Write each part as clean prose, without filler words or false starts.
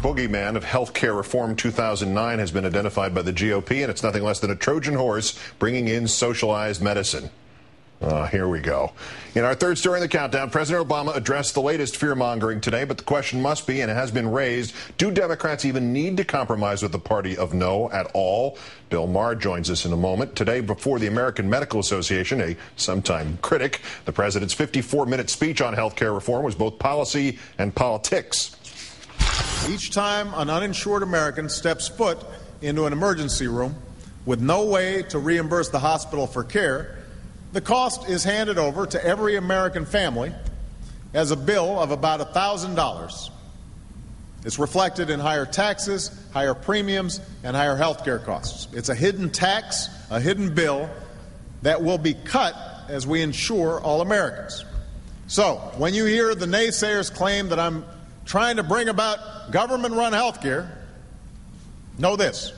boogeyman of health care reform 2009 has been identified by the GOP, and it's nothing less than a Trojan horse bringing in socialized medicine. Here we go. In our third story in the countdown, President Obama addressed the latest fear-mongering today, but the question must be, and it has been raised, do Democrats even need to compromise with the party of no at all? Bill Maher joins us in a moment. Today, before the American Medical Association, a sometime critic, the president's 54-minute speech on health care reform was both policy and politics. Each time an uninsured American steps foot into an emergency room with no way to reimburse the hospital for care, the cost is handed over to every American family as a bill of about $1,000. It's reflected in higher taxes, higher premiums, and higher health care costs. It's a hidden tax, a hidden bill that will be cut as we insure all Americans. So, when you hear the naysayers claim that I'm trying to bring about government-run health care, know this: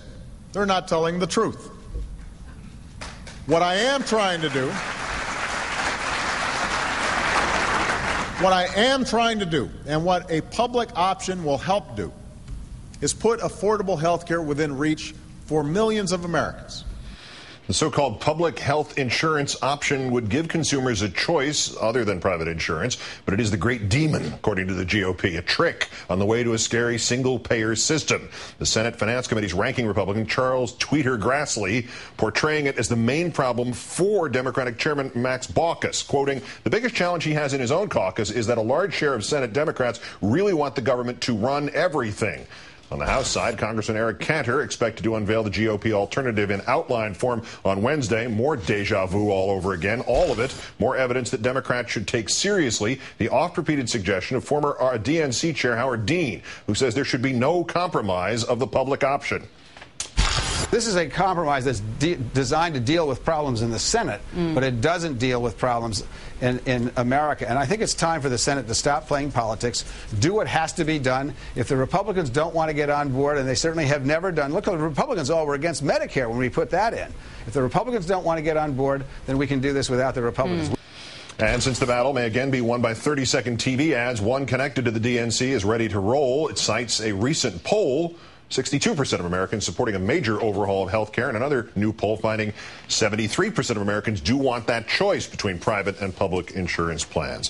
they're not telling the truth. What I am trying to do, and what a public option will help do, is put affordable health care within reach for millions of Americans. The so-called public health insurance option would give consumers a choice other than private insurance, but it is the great demon, according to the GOP, a trick on the way to a scary single-payer system. The Senate Finance Committee's ranking Republican, Charles Tweeter Grassley, portraying it as the main problem for Democratic Chairman Max Baucus, quoting, "The biggest challenge he has in his own caucus is that a large share of Senate Democrats really want the government to run everything." On the House side, Congressman Eric Cantor expected to unveil the GOP alternative in outline form on Wednesday. More deja vu all over again. All of it, more evidence that Democrats should take seriously the oft-repeated suggestion of former DNC Chair Howard Dean, who says there should be no compromise of the public option. This is a compromise that's designed to deal with problems in the Senate, but it doesn't deal with problems in America. And I think it's time for the Senate to stop playing politics, do what has to be done. If the Republicans don't want to get on board, and they certainly have never done, look, the Republicans all were against Medicare when we put that in. If the Republicans don't want to get on board, then we can do this without the Republicans. And since the battle may again be won by 30-second TV ads, one connected to the DNC is ready to roll. It cites a recent poll. 62% of Americans supporting a major overhaul of health care, and another new poll finding 73% of Americans do want that choice between private and public insurance plans.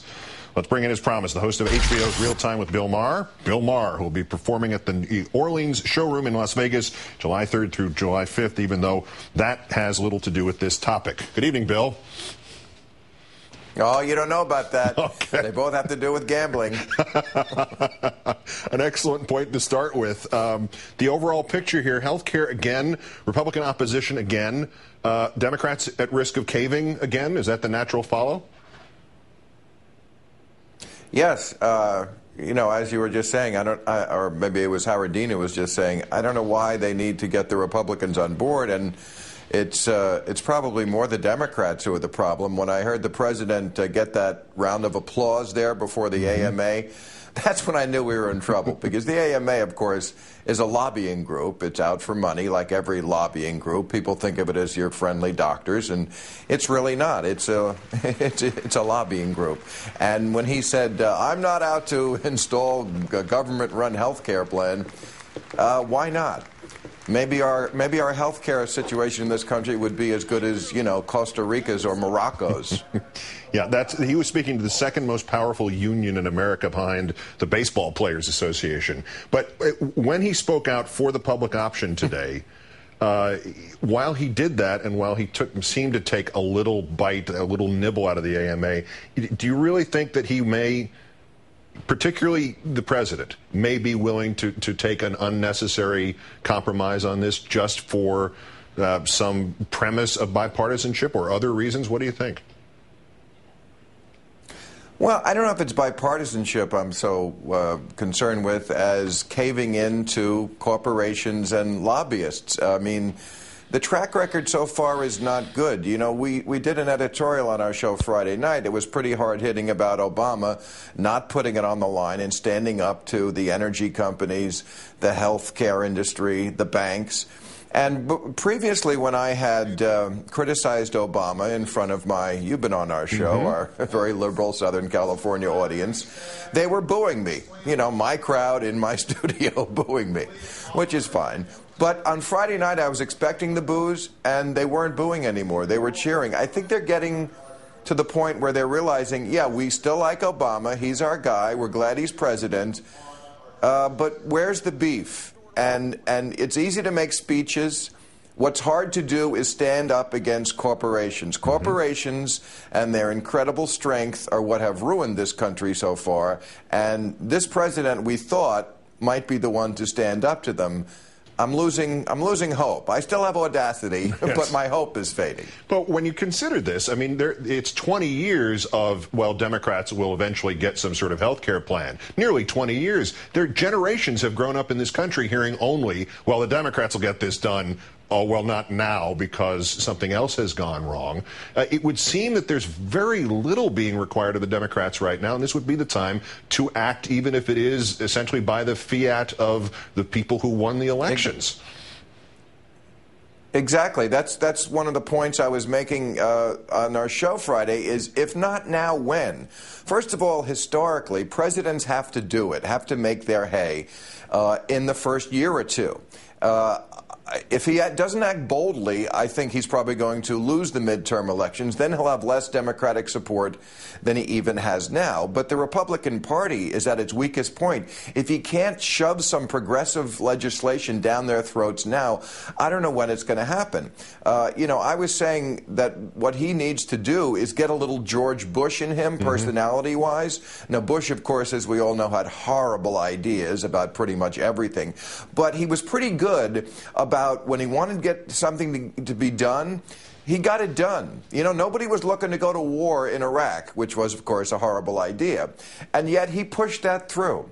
Let's bring in, as promised, the host of HBO's Real Time with Bill Maher. Bill Maher, who will be performing at the New Orleans showroom in Las Vegas July 3rd through July 5th, even though that has little to do with this topic. Good evening, Bill. Oh, you don't know about that. Okay. They both have to do with gambling. An excellent point to start with. The overall picture here, health care again, Republican opposition again, Democrats at risk of caving again. Is that the natural follow? Yes. You know, as you were just saying, or maybe it was Howard Dean who was just saying, I don't know why they need to get the Republicans on board, and it's probably more the Democrats who are the problem. When I heard the president get that round of applause there before the AMA, that's when I knew we were in trouble, because the AMA, of course, is a lobbying group. It's out for money, like every lobbying group. People think of it as your friendly doctors, and it's really not. It's a lobbying group. And when he said, I'm not out to install a government-run health care plan, why not? Maybe our health care situation in this country would be as good as, you know, Costa Rica's or Morocco's. Yeah, he was speaking to the second most powerful union in America behind the Baseball Players Association. But when he spoke out for the public option today, while he did that and while he seemed to take a little bite, a little nibble out of the AMA, do you really think that he may, particularly the president, may be willing to take an unnecessary compromise on this just for some premise of bipartisanship or other reasons? What do you think? Well, I don't know if it's bipartisanship I'm so concerned with as caving into corporations and lobbyists. I mean, the track record so far is not good. You know, we did an editorial on our show Friday night. It was pretty hard-hitting about Obama not putting it on the line and standing up to the energy companies, the health care industry, the banks. And previously, when I had criticized Obama in front of you've been on our show, our very liberal Southern California audience, they were booing me. You know, my crowd in my studio booing me, which is fine. But on Friday night, I was expecting the boos, and they weren't booing anymore. They were cheering. I think they're getting to the point where they're realizing, yeah, we still like Obama. He's our guy. We're glad he's president. But where's the beef? And it's easy to make speeches. What's hard to do is stand up against corporations. Corporations and their incredible strength are what have ruined this country so far. And this president, we thought, might be the one to stand up to them. I'm losing hope. I still have audacity, yes, but my hope is fading. But when you consider this, I mean, it's 20 years of, well, Democrats will eventually get some sort of health care plan. Nearly 20 years. Their generations have grown up in this country hearing only, well, the Democrats will get this done. Oh, well, not now because something else has gone wrong. It would seem that there's very little being required of the Democrats right now, and this would be the time to act, even if it is essentially by the fiat of the people who won the elections. Exactly. That's one of the points I was making on our show Friday is, if not now, when? First of all, historically, presidents have to do it, have to make their hay in the first year or two. If he doesn't act boldly, I think he's probably going to lose the midterm elections. Then he'll have less Democratic support than he even has now. But the Republican Party is at its weakest point. If he can't shove some progressive legislation down their throats now, I don't know when it's going to happen. You know, I was saying that what he needs to do is get a little George Bush in him, personality-wise. Now, Bush, of course, as we all know, had horrible ideas about pretty much everything. But he was pretty good about when he wanted to get something to be done, he got it done. You know, nobody was looking to go to war in Iraq, which was, of course, a horrible idea. And yet he pushed that through.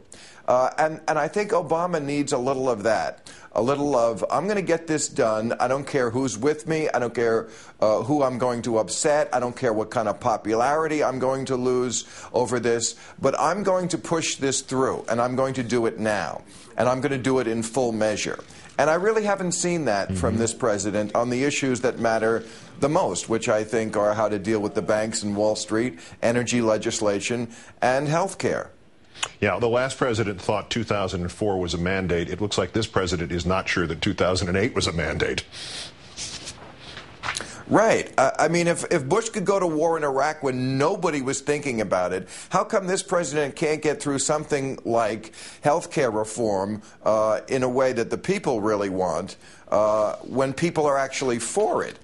And I think Obama needs a little of that. A little of, I'm going to get this done. I don't care who's with me. I don't care who I'm going to upset. I don't care what kind of popularity I'm going to lose over this. But I'm going to push this through, and I'm going to do it now. And I'm going to do it in full measure. And I really haven't seen that from this president on the issues that matter the most, which I think are how to deal with the banks and Wall Street, energy legislation, and health care. Yeah, the last president thought 2004 was a mandate. It looks like this president is not sure that 2008 was a mandate. Right. I mean, if Bush could go to war in Iraq when nobody was thinking about it, how come this president can't get through something like health care reform in a way that the people really want when people are actually for it?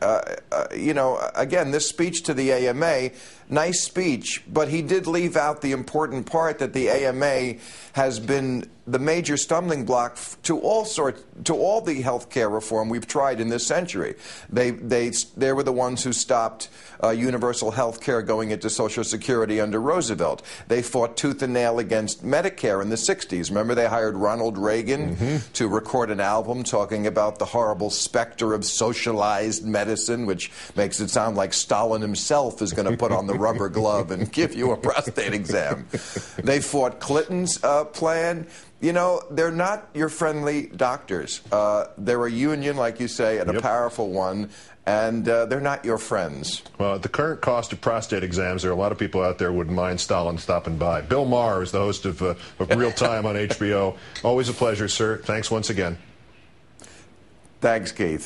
You know, again, this speech to the AMA, nice speech, but he did leave out the important part that the AMA has been the major stumbling block to all the health care reform we've tried in this century. They were the ones who stopped universal health care going into Social Security under Roosevelt. They fought tooth and nail against Medicare in the 60s. Remember, they hired Ronald Reagan to record an album talking about the horrible specter of socialized medicine, which makes it sound like Stalin himself is going to put on the rubber glove and give you a prostate exam. They fought Clinton's plan. You know, they're not your friendly doctors. They're a union, like you say, and a powerful one, and they're not your friends. Well, at the current cost of prostate exams, there are a lot of people out there who wouldn't mind Stalin stopping by. Bill Maher is the host of Real Time on HBO. Always a pleasure, sir. Thanks once again. Thanks, Keith.